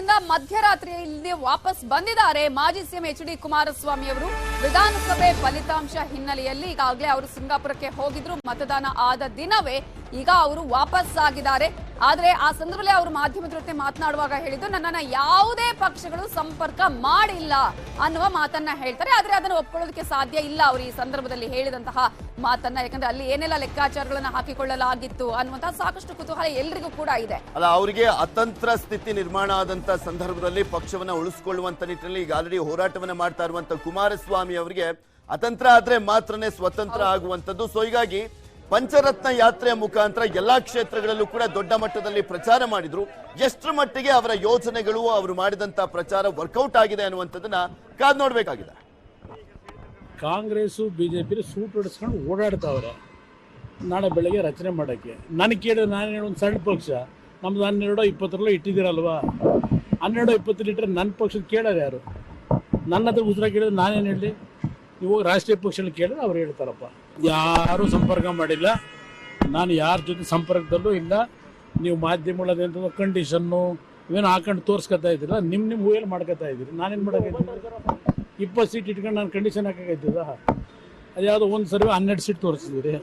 ಬೆಂಗಳೂರಿನಿಂದ ಮಧ್ಯರಾತ್ರಿಯಲ್ಲಿ ವಾಪಸ್ ಬಂದಿದ್ದಾರೆ ಮಾಜಿ ಸಿಎಂ ಎಚ್.ಡಿ. ಕುಮಾರಸ್ವಾಮಿ ಅವರು. ವಿಧಾನಸಭೆ ಫಲಿತಾಂಶ ಹಿನ್ನೆಲೆಯಲ್ಲಿ ಈಗಾಗಲೇ ಅವರು ಸಿಂಗಾಪುರಕ್ಕೆ ಹೋಗಿದ್ರು. ಮತದಾನ ಆದ ದಿನವೇ ಈಗ ಅವರು ವಾಪಸ್ ಆಗಿದ್ದಾರೆ. ಆದ್ರೆ ಆ ಸಂದರ್ಭದಲ್ಲಿ ಅವರು ಮಾಧ್ಯಮದ ಜೊತೆ ಮಾತನಾಡುವಾಗ ಹೇಳಿದ್ದು, ನನ್ನನ್ನ ಯಾವುದೇ ಪಕ್ಷಗಳು ಸಂಪರ್ಕ ಮಾಡಿಲ್ಲ ಅನ್ನುವ ಮಾತನ್ನ ಹೇಳ್ತಾರೆ. ಆದ್ರೆ ಅದನ್ನು ಒಪ್ಕೊಳ್ಳೋದಕ್ಕೆ ಸಾಧ್ಯ ಇಲ್ಲ ಅವರು ಈ ಸಂದರ್ಭದಲ್ಲಿ ಹೇಳಿದಂತಹ ಮಾತನ್ನ. ಯಾಕಂದ್ರೆ ಅಲ್ಲಿ ಏನೆಲ್ಲ ಲೆಕ್ಕಾಚಾರಗಳನ್ನ ಹಾಕಿಕೊಳ್ಳಲಾಗಿತ್ತು ಅನ್ನುವಂತಹ ಸಾಕಷ್ಟು ಕುತೂಹಲ ಎಲ್ರಿಗೂ ಕೂಡ ಇದೆ. ಅಲ್ಲ, ಅವರಿಗೆ ಅತಂತ್ರ ಸ್ಥಿತಿ ನಿರ್ಮಾಣ ಆದಂತ ಸಂದರ್ಭದಲ್ಲಿ ಪಕ್ಷವನ್ನ ಉಳಿಸಿಕೊಳ್ಳುವಂತ ನಿಟ್ಟಿನಲ್ಲಿ ಈಗ ಆಲ್ರೆಡಿ ಹೋರಾಟವನ್ನ ಮಾಡ್ತಾ ಇರುವಂತ ಕುಮಾರಸ್ವಾಮಿ ಅವರಿಗೆ ಅತಂತ್ರ ಆದ್ರೆ ಮಾತ್ರನೇ ಸ್ವತಂತ್ರ ಆಗುವಂತದ್ದು. ಸೊ ಹೀಗಾಗಿ ಪಂಚರತ್ನ ಯಾತ್ರೆಯ ಮುಖಾಂತರ ಎಲ್ಲಾ ಕ್ಷೇತ್ರಗಳಲ್ಲೂ ಕೂಡ ದೊಡ್ಡ ಮಟ್ಟದಲ್ಲಿ ಪ್ರಚಾರ ಮಾಡಿದ್ರು. ಎಷ್ಟರ ಮಟ್ಟಿಗೆ ಅವರ ಯೋಜನೆಗಳು ಅವರು ಮಾಡಿದಂತ ಪ್ರಚಾರ ವರ್ಕೌಟ್ ಆಗಿದೆ ಅನ್ನುವಂಥದ್ದನ್ನ ಕಾದ್ ನೋಡ್ಬೇಕಾಗಿದೆ. ಕಾಂಗ್ರೆಸ್ ಬಿಜೆಪಿ ಸೂಟ್ ಹೊಡಿಸ್ಕೊಂಡು ಓಡಾಡ್ತಾವ್ರೆ ನಾಳೆ ಬೆಳಗ್ಗೆ ರಚನೆ ಮಾಡೋಕ್ಕೆ. ನನಗೆ ಕೇಳಿದ್ರೆ ನಾನೇನು ಒಂದು ಸಣ್ಣ ಪಕ್ಷ, ನಮ್ದು 12-20 ಇಟ್ಟಿದ್ದೀರಲ್ವಾ, 12-20 ಲೀಟರ್ ನನ್ನ ಪಕ್ಷದ ಕೇಳೋರು ಯಾರು? ನನ್ನ ಹತ್ರ ಉತ್ತರ ಕೇಳಿದ್ರೆ ನಾನೇನು ಹೇಳಿ? ನೀವು ರಾಷ್ಟ್ರೀಯ ಪಕ್ಷಗಳು ಕೇಳಿದ್ರೆ ಅವ್ರು ಹೇಳ್ತಾರಪ್ಪ. ಯಾರೂ ಸಂಪರ್ಕ ಮಾಡಿಲ್ಲ, ನಾನು ಯಾರ ಜೊತೆ ಸಂಪರ್ಕದಲ್ಲೂ ಇಲ್ಲ. ನೀವು ಮಾಧ್ಯಮಗಳದೇಂತ ಕಂಡೀಷನ್ನು ಇವೇನು ಹಾಕೊಂಡು ತೋರಿಸ್ಕೊತಾ ಇದ್ದೀರ, ನಿಮ್ಮ ಊಯಲ್ಲಿ ಮಾಡ್ಕೊತಾ ಇದ್ದೀರಿ. ನಾನೇನು ಮಾಡೋಕ್ಕಾಯ್ತದ? 20 ಸೀಟ್ ಇಟ್ಕೊಂಡು ನಾನು ಕಂಡೀಷನ್ ಹಾಕೋಕ್ಕಾಯ್ತದ? ಅದು ಯಾವುದೋ ಒಂದು ಸರ್ವೆ 12 ಸೀಟ್ ತೋರಿಸಿದ್ದೀರಿ.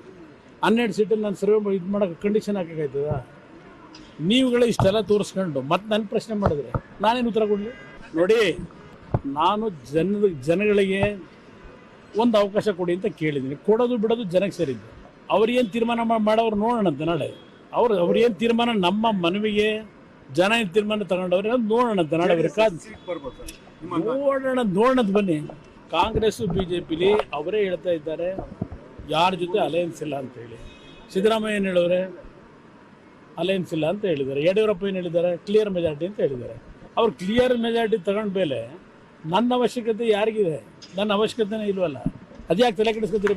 12 ಸೀಟಲ್ಲಿ ನಾನು ಸರ್ವೆ ಇದು ಮಾಡೋಕೆ ಕಂಡೀಷನ್ ಹಾಕೋಕ್ಕಾಯ್ತದ? ನೀವುಗಳೇ ಇಷ್ಟೆಲ್ಲ ತೋರಿಸ್ಕೊಂಡು ಮತ್ತೆ ನನ್ನ ಪ್ರಶ್ನೆ ಮಾಡಿದ್ರೆ ನಾನೇನು ಉತ್ತರ ಕೊಡಲಿ? ನೋಡಿ, ನಾನು ಜನಗಳಿಗೆ ಒಂದು ಅವಕಾಶ ಕೊಡಿ ಅಂತ ಕೇಳಿದ್ದೀನಿ. ಕೊಡೋದು ಬಿಡೋದು ಜನಕ್ಕೆ ಸೇರಿದ್ದು. ಅವ್ರೇನು ತೀರ್ಮಾನ ಮಾಡೋರು ನೋಡೋಣಂತೆ ನಾಳೆ. ಅವ್ರೇನು ತೀರ್ಮಾನ, ನಮ್ಮ ಮನವಿಗೆ ಜನ ಏನು ತೀರ್ಮಾನ ತಗೊಂಡವ್ರೆ ಅದು ನೋಡೋಣಂತೆ ನಾಳೆ. ನೋಡೋಣದ್ ಬನ್ನಿ. ಕಾಂಗ್ರೆಸ್ ಬಿಜೆಪಿಲಿ ಅವರೇ ಹೇಳ್ತಾ ಇದ್ದಾರೆ ಯಾರ ಜೊತೆ ಅಲಯನ್ಸ್ ಇಲ್ಲ ಅಂತ ಹೇಳಿ. ಸಿದ್ದರಾಮಯ್ಯ ಏನು ಹೇಳಿದ್ರೆ ಅಲಯನ್ಸ್ ಇಲ್ಲ ಅಂತ ಹೇಳಿದ್ದಾರೆ. ಯಡಿಯೂರಪ್ಪ ಏನು ಹೇಳಿದ್ದಾರೆ? ಕ್ಲಿಯರ್ ಮೆಜಾರಿಟಿ ಅಂತ ಹೇಳಿದ್ದಾರೆ. ಅವ್ರು ಕ್ಲಿಯರ್ ಮೆಜಾರಿಟಿ ತಗೊಂಡ ಮೇಲೆ ನನ್ನ ಅವಶ್ಯಕತೆ ಯಾರಿಗಿದೆ? ನನ್ನ ಅವಶ್ಯಕತೆನೇ ಇಲ್ವಲ್ಲ. ಅದ್ಯಾಕೆ ತಲೆ ಕೆಡಿಸ್ಕೊತೀರಿ?